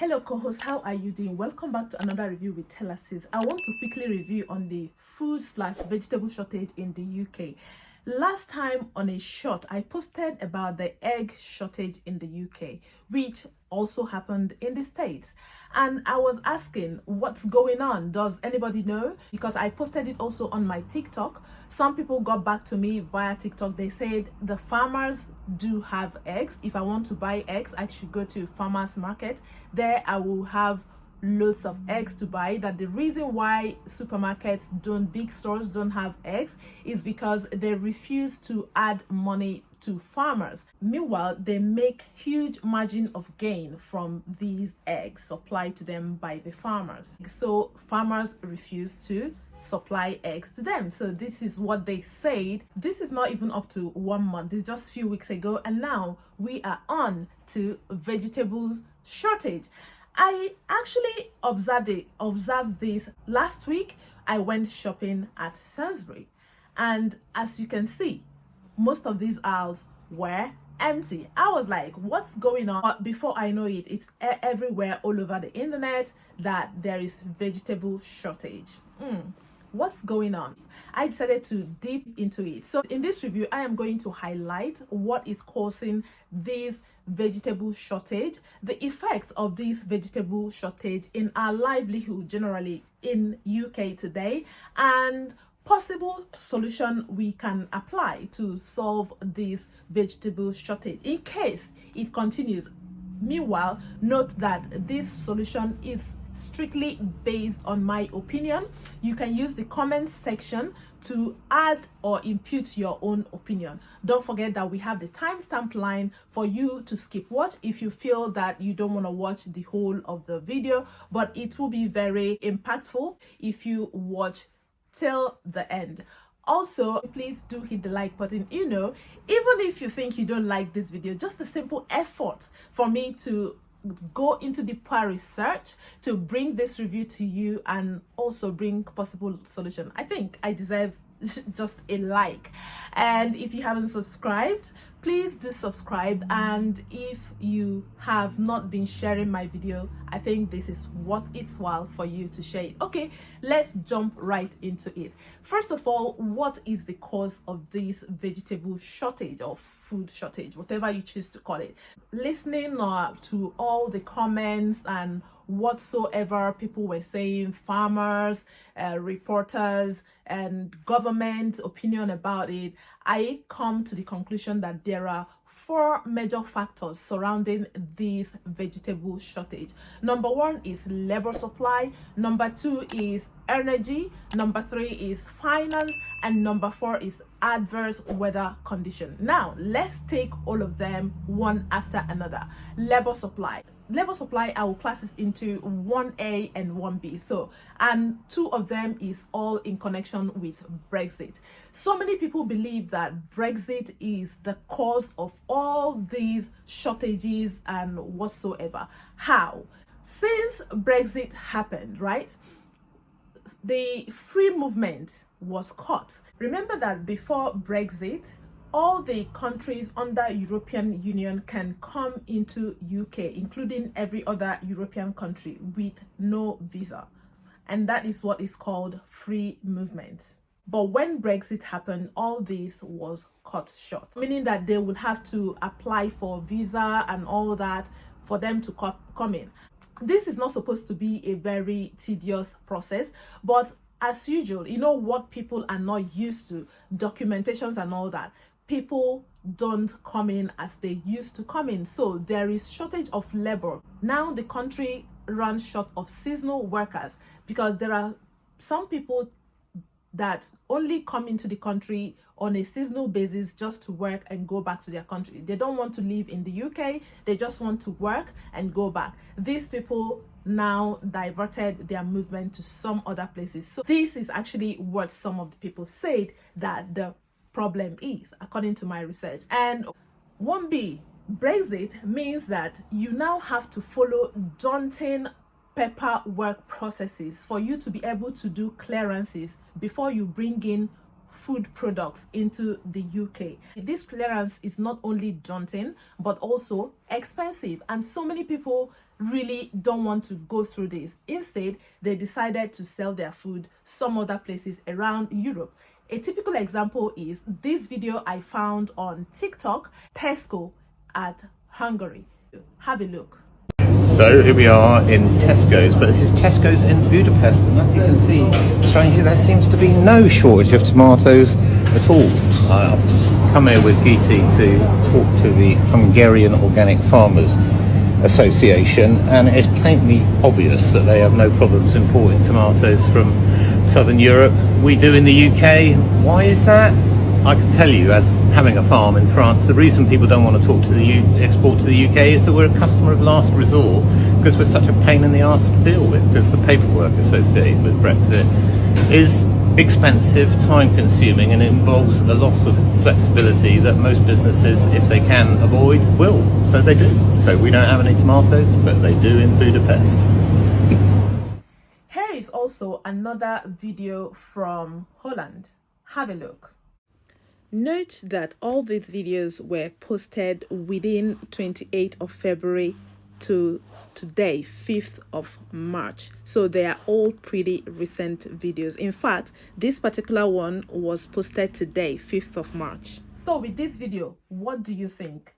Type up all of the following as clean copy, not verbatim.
Hello co-host, how are you doing? Welcome back to another review with Tellasis. I want to quickly review on the food/vegetable shortage in the UK. Last time on a short, I posted about the egg shortage in the UK, which also happened in the States. And I was asking, what's going on? Does anybody know? Because I posted it also on my TikTok. Some people got back to me via TikTok. They said the farmers do have eggs. If I want to buy eggs, I should go to farmers market. There I will have loads of eggs to buy. That the reason why big stores don't have eggs is because they refuse to add money to farmers. Meanwhile, they make huge margin of gain from these eggs supplied to them by the farmers. So farmers refuse to supply eggs to them. So this is what they said. This is not even up to 1 month. It's just a few weeks ago, and now we are on to vegetables shortage. I actually observed this last week. I went shopping at Sainsbury, and as you can see, most of these aisles were empty. I was like, what's going on? But before I know it, it's everywhere all over the internet that there is vegetable shortage. What's going on? I decided to dip into it. So in this review, I am going to highlight what is causing this vegetable shortage, the effects of this vegetable shortage in our livelihood generally in UK today, and possible solution we can apply to solve this vegetable shortage in case it continues. Meanwhile, note that this solution is strictly based on my opinion. You can use the comment section to add or impute your own opinion. Don't forget that we have the timestamp line for you to skip watch if you feel that you don't want to watch the whole of the video, but it will be very impactful if you watch till the end. Also, please do hit the like button. Even if you think you don't like this video, just a simple effort for me to go into deeper research to bring this review to you and also bring possible solution. I think I deserve just a like. And if you haven't subscribed, please do subscribe. And if you have not been sharing my video, I think this is worth its while for you to share it. Okay, let's jump right into it. First of all, what is the cause of this vegetable shortage or food shortage, whatever you choose to call it? Listening to all the comments and whatsoever people were saying, farmers, reporters, and government opinion about it, I come to the conclusion that there are 4 major factors surrounding this vegetable shortage. Number 1 is labor supply. Number 2 is energy. Number 3 is finance. And number 4 is adverse weather condition. Now, let's take all of them one after another. Labor supply, I will class this into 1A and 1B. So, and 2 of them is all in connection with Brexit. So many people believe that Brexit is the cause of all these shortages and whatsoever. How? Since Brexit happened, right? The free movement was cut. Remember that before Brexit, all the countries under European Union can come into UK, including every other European country, with no visa. And that is what is called free movement. But when Brexit happened, all this was cut short, meaning that they would have to apply for visa and all that for them to come in. This is not supposed to be a very tedious process, but as usual, what people are not used to, documentations and all that. People don't come in as they used to come in. So there is shortage of labor. Now the country runs short of seasonal workers because there are some people that only come into the country on a seasonal basis just to work and go back to their country. They don't want to live in the UK. They just want to work and go back. These people now diverted their movement to some other places. So this is actually what some of the people said that the problem is, according to my research. And 1B, Brexit means that you now have to follow daunting paperwork processes for you to be able to do clearances before you bring in food products into the UK. This clearance is not only daunting but also expensive, and so many people really don't want to go through this. Instead, they decided to sell their food some other places around Europe. A typical example is this video I found on TikTok, Tesco at Hungary. Have a look. So here we are in Tesco's, but this is Tesco's in Budapest, and as you can see, strangely there seems to be no shortage of tomatoes at all. I've come here with Giti to talk to the Hungarian Organic Farmers Association, and it's plainly obvious that they have no problems importing tomatoes from Southern Europe. We do in the UK. Why is that? I can tell you, as having a farm in France, the reason people don't want to talk to the export to the UK is that we're a customer of last resort, because we're such a pain in the arse to deal with, because the paperwork associated with Brexit is expensive, time consuming, and it involves a loss of flexibility that most businesses, if they can avoid, will. So they do. So we don't have any tomatoes, but they do in Budapest. Here is also another video from Holland. Have a look. Note that all these videos were posted within 28th of February to today, 5th of March. So they are all pretty recent videos. In fact, this particular one was posted today, 5th of March. So with this video, what do you think?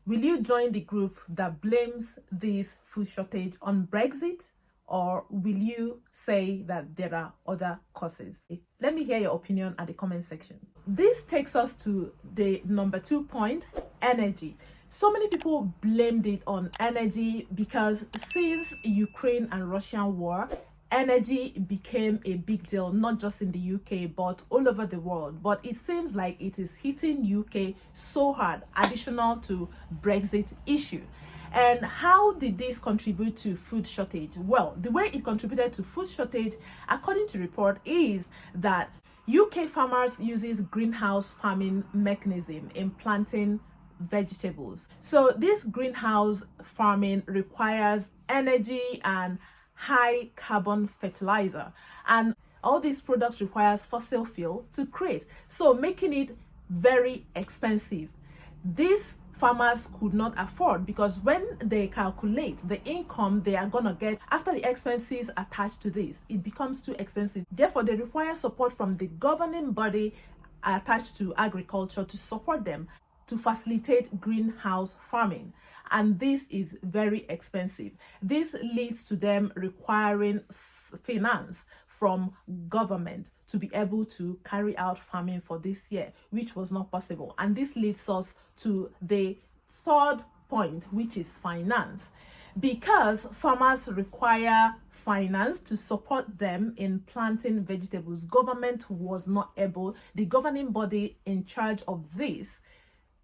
Will you join the group that blames this food shortage on Brexit? Or will you say that there are other causes? Let me hear your opinion at the comment section. This takes us to the number 2 point, energy. So many people blamed it on energy because since Ukraine and Russian war, energy became a big deal, not just in the UK, but all over the world. But it seems like it is hitting UK so hard, additional to Brexit issue. And how did this contribute to food shortage? Well, the way it contributed to food shortage, according to report, is that UK farmers uses greenhouse farming mechanism in planting vegetables. So this greenhouse farming requires energy and high carbon fertilizer, and all these products requires fossil fuel to create, so making it very expensive. This farmers could not afford, because when they calculate the income they are gonna get after the expenses attached to this, it becomes too expensive. Therefore, they require support from the governing body attached to agriculture to support them to facilitate greenhouse farming, and this is very expensive. This leads to them requiring finance from government to be able to carry out farming for this year, which was not possible. And this leads us to the 3rd point, which is finance. Because farmers require finance to support them in planting vegetables, government was not able, the governing body in charge of this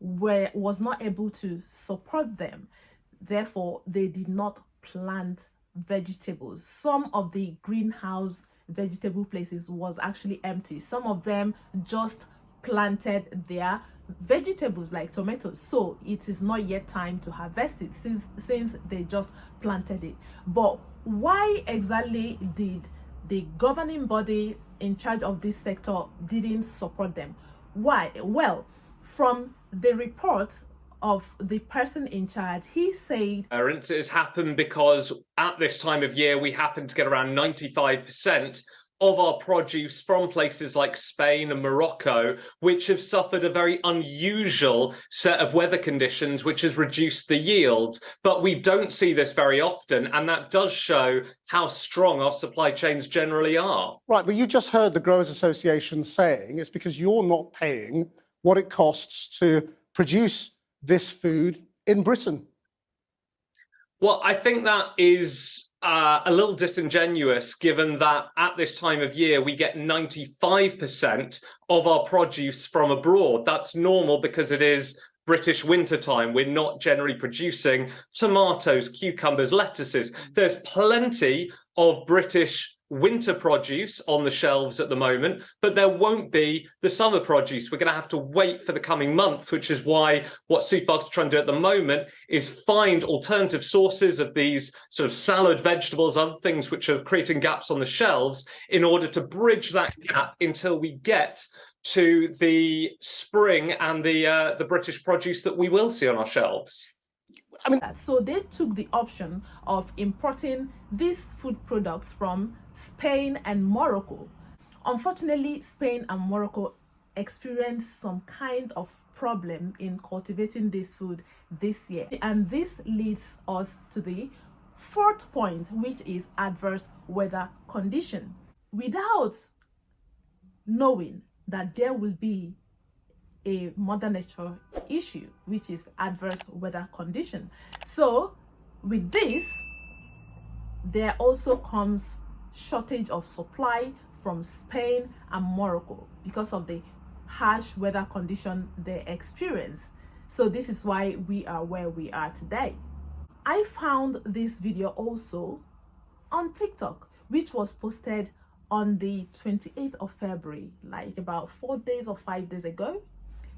was not able to support them. Therefore, they did not plant vegetables. Some of the greenhouse vegetable places was actually empty. Some of them just planted their vegetables like tomatoes, so it is not yet time to harvest it since they just planted it. But why exactly did the governing body in charge of this sector didn't support them? Why? Well, from the report of the person in charge, he said it has happened because at this time of year we happen to get around 95% of our produce from places like Spain and Morocco, which have suffered a very unusual set of weather conditions, which has reduced the yield. But we don't see this very often, and that does show how strong our supply chains generally are. Right, but you just heard the Growers Association saying it's because you're not paying what it costs to produce this food in Britain. Well, I think that is a little disingenuous, given that at this time of year we get 95% of our produce from abroad. That's normal because it is British wintertime. We're not generally producing tomatoes, cucumbers, lettuces. There's plenty of British winter produce on the shelves at the moment, but there won't be the summer produce. We're going to have to wait for the coming months, which is why what supermarkets are trying to do at the moment is find alternative sources of these sort of salad, vegetables, other things which are creating gaps on the shelves in order to bridge that gap until we get to the spring and the British produce that we will see on our shelves. So they took the option of importing these food products from Spain and Morocco. Unfortunately, Spain and Morocco experienced some kind of problem in cultivating this food this year. And this leads us to the fourth point, which is adverse weather condition. Without knowing that there will be a mother nature issue, which is adverse weather condition. So with this, there also comes shortage of supply from Spain and Morocco because of the harsh weather condition they experience. So this is why we are where we are today. I found this video also on TikTok, which was posted on the 28th of February, like about 4 days or 5 days ago.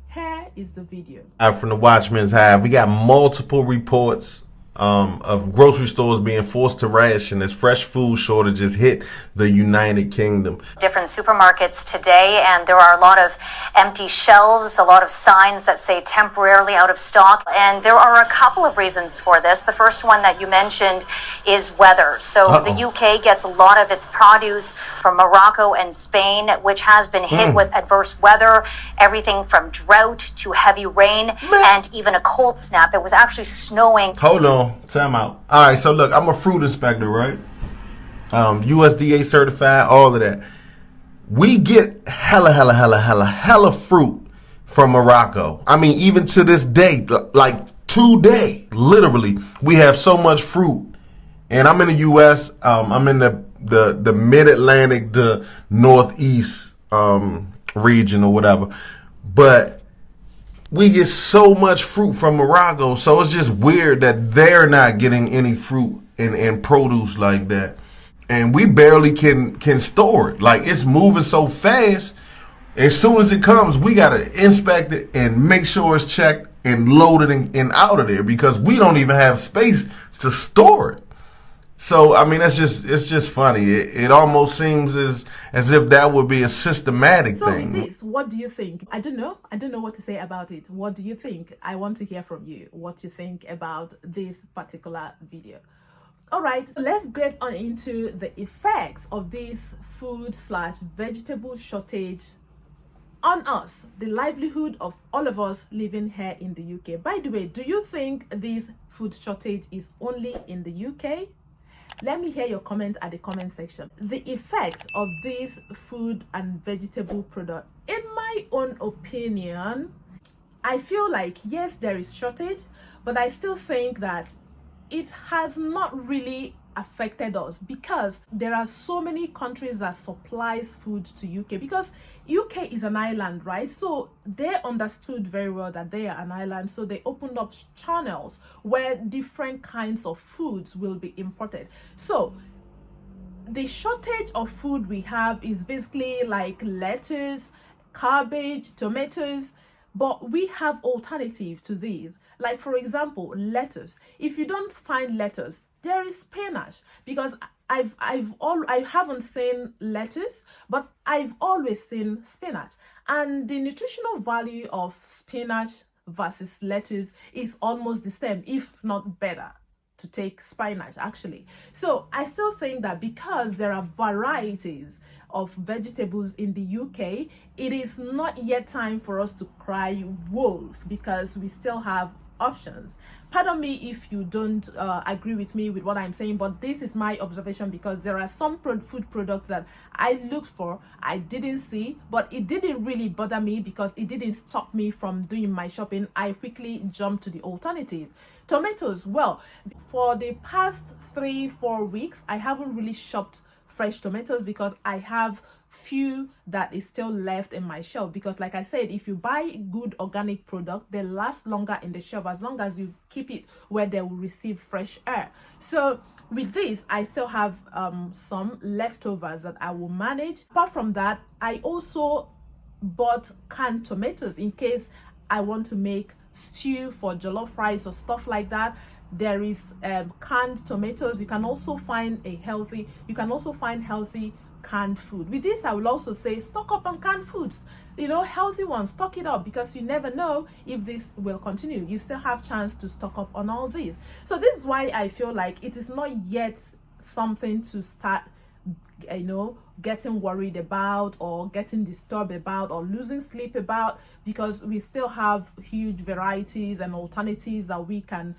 Here is the video. From the Watchman's Hive, we got multiple reports of grocery stores being forced to ration as fresh food shortages hit the United Kingdom. Different supermarkets today, and there are a lot of empty shelves, a lot of signs that say temporarily out of stock, and there are a couple of reasons for this. The first one that you mentioned is weather. So the UK gets a lot of its produce from Morocco and Spain, which has been hit with adverse weather, everything from drought to heavy rain and even a cold snap. It was actually snowing. Hold on. Time out. All right, so look, I'm a fruit inspector, right? USDA certified, all of that. We get hella fruit from Morocco. I mean, even to this day, like today, literally, we have so much fruit. And I'm in the U.S. I'm in the mid-Atlantic, the northeast region or whatever. But we get so much fruit from Morocco, so it's just weird that they're not getting any fruit and produce like that. And we barely can store it. Like, it's moving so fast. As soon as it comes, we got to inspect it and make sure it's checked and loaded and out of there because we don't even have space to store it. So, I mean, it's just funny. It almost seems as if that would be a systematic thing. So with this, what do you think? I don't know what to say about it. What do you think? I want to hear from you what you think about this particular video. All right, let's get on into the effects of this food/vegetable shortage on us, the livelihood of all of us living here in the UK. By the way, do you think this food shortage is only in the UK? Let me hear your comment at the comment section. The effects of this food and vegetable product, in my own opinion, I feel like, yes, there is shortage, but I still think that it has not really affected us because there are so many countries that supplies food to UK because UK is an island, right? So they understood very well that they are an island, so they opened up channels where different kinds of foods will be imported. So the shortage of food we have is basically like lettuce, cabbage, tomatoes, but we have alternative to these. Like, for example, lettuce. If you don't find lettuce, there is spinach, because I haven't seen lettuce, but I've always seen spinach, and the nutritional value of spinach versus lettuce is almost the same, if not better, to take spinach actually. So I still think that because there are varieties of vegetables in the UK, it is not yet time for us to cry wolf because we still have options. Pardon me if you don't agree with me with what I'm saying, but this is my observation because there are some food products that I looked for, I didn't see, but it didn't really bother me because it didn't stop me from doing my shopping. I quickly jumped to the alternative. Tomatoes, well, for the past 3-4 weeks I haven't really shopped fresh tomatoes because I have few that is still left in my shelf, because like I said, if you buy good organic product, they last longer in the shelf as long as you keep it where they will receive fresh air. So with this, I still have some leftovers that I will manage. Apart from that, I also bought canned tomatoes in case I want to make stew for jollof rice or stuff like that. There is canned tomatoes. You can also find healthy canned food. With this, I will also say stock up on canned foods, healthy ones. Stock it up, because you never know if this will continue. You still have chance to stock up on all these. So this is why I feel like it is not yet something to start getting worried about or getting disturbed about or losing sleep about, because we still have huge varieties and alternatives that we can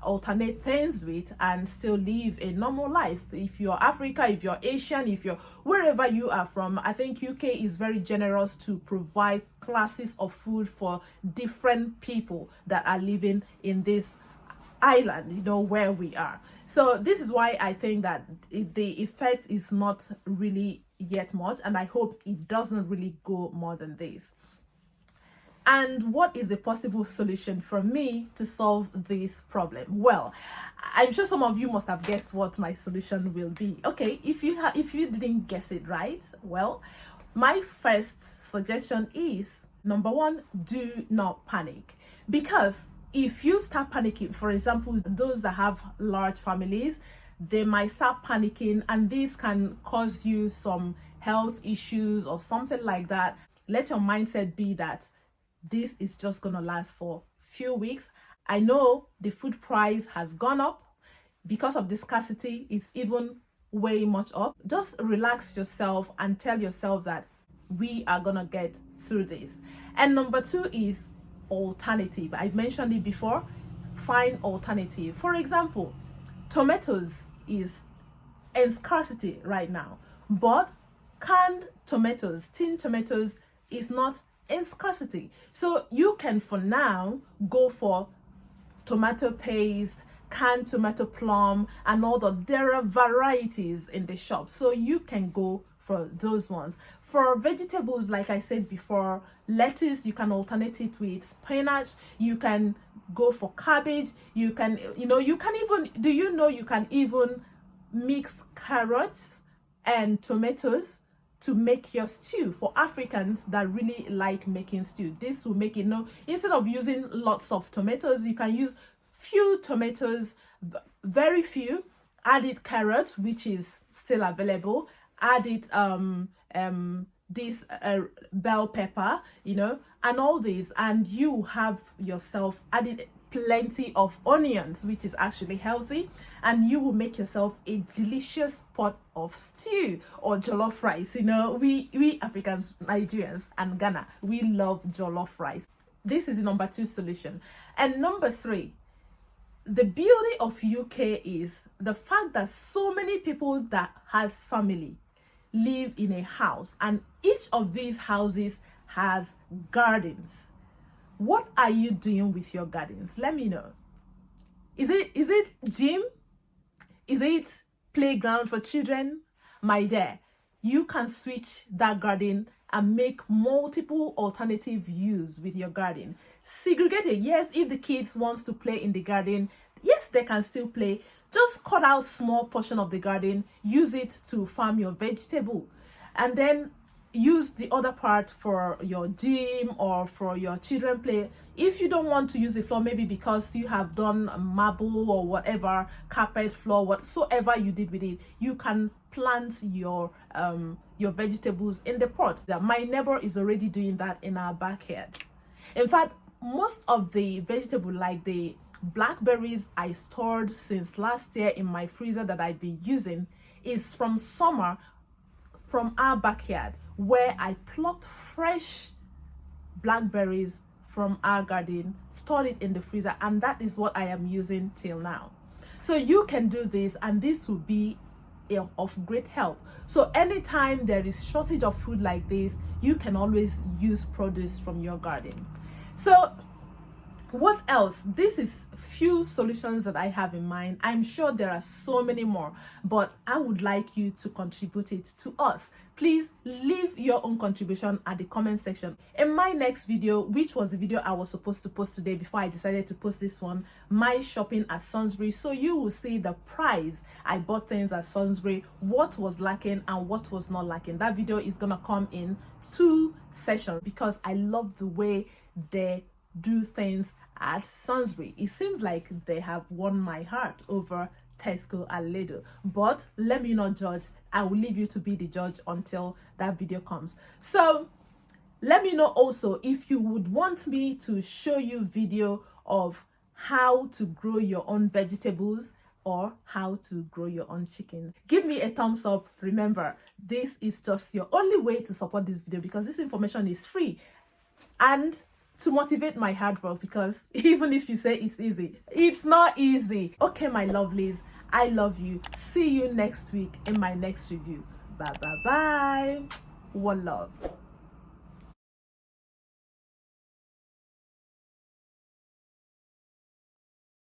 alternate things with and still live a normal life. If you're Africa, if you're Asian, if you're wherever you are from, I think UK is very generous to provide classes of food for different people that are living in this island, where we are. So this is why I think that the effect is not really yet much, and I hope it doesn't really go more than this. And what is the possible solution for me to solve this problem? Well, I'm sure some of you must have guessed what my solution will be. Okay, if you didn't guess it right, well, my first suggestion is, number one, do not panic. Because if you start panicking, for example, those that have large families, they might start panicking, and this can cause you some health issues or something like that. Let your mindset be that this is just gonna last for few weeks. I know the food price has gone up because of the scarcity. It's even way much up. Just relax yourself and tell yourself that we are gonna get through this. And number two is alternative. I mentioned it before. Find alternative. For example, tomatoes is in scarcity right now, but canned tomatoes, tin tomatoes is not in scarcity. So you can, for now, go for tomato paste, canned tomato plum, and all that. There are varieties in the shop, so you can go for those ones. For vegetables, like I said before, lettuce, you can alternate it with spinach. You can go for cabbage. You can even mix carrots and tomatoes to make your stew. For Africans that really like making stew, this will make it, instead of using lots of tomatoes, you can use few tomatoes, very few. Add it carrot, which is still available. Add it this bell pepper, and all these, and you have yourself added plenty of onions, which is actually healthy, and you will make yourself a delicious pot of stew or jollof rice. We Africans, Nigerians and Ghana, we love jollof rice. This is the number two solution. And number three, the beauty of UK is the fact that so many people that has family live in a house, and each of these houses has gardens. What are you doing with your gardens? Let me know. Is it gym? Is it playground for children? My dear, you can switch that garden and make multiple alternative use with your garden. Segregate it. Yes, if the kids wants to play in the garden, yes, they can still play. Just cut out small portion of the garden, use it to farm your vegetable, and then use the other part for your gym or for your children play. If you don't want to use the floor, maybe because you have done marble or whatever, carpet floor, whatsoever you did with it, you can plant your vegetables in the pot. My neighbor is already doing that in our backyard. In fact, most of the vegetable, like the blackberries I stored since last year in my freezer that I've been using, is from summer, from our backyard, where I plucked fresh blackberries from our garden, stored it in the freezer, and that is what I am using till now. So you can do this, and this will be of great help. So anytime there is shortage of food like this, you can always use produce from your garden. So What else? This is few solutions that I have in mind. I'm sure there are so many more, but I would like you to contribute it to us. Please leave your own contribution at the comment section. In my next video, which was the video I was supposed to post today before I decided to post this one, my shopping at Sainsbury, so you will see the price I bought things at Sainsbury, what was lacking and what was not lacking. That video is gonna come in 2 sessions because I love the way they do things at Sainsbury. It seems like they have won my heart over Tesco and Lidl, but let me not judge. I will leave you to be the judge until that video comes. So let me know also if you would want me to show you video of how to grow your own vegetables or how to grow your own chickens. Give me a thumbs up. Remember, this is just your only way to support this video because this information is free and to motivate my hard work, because even if you say it's easy, it's not easy. Okay, my lovelies, I love you. See you next week in my next review. Bye bye bye. One love.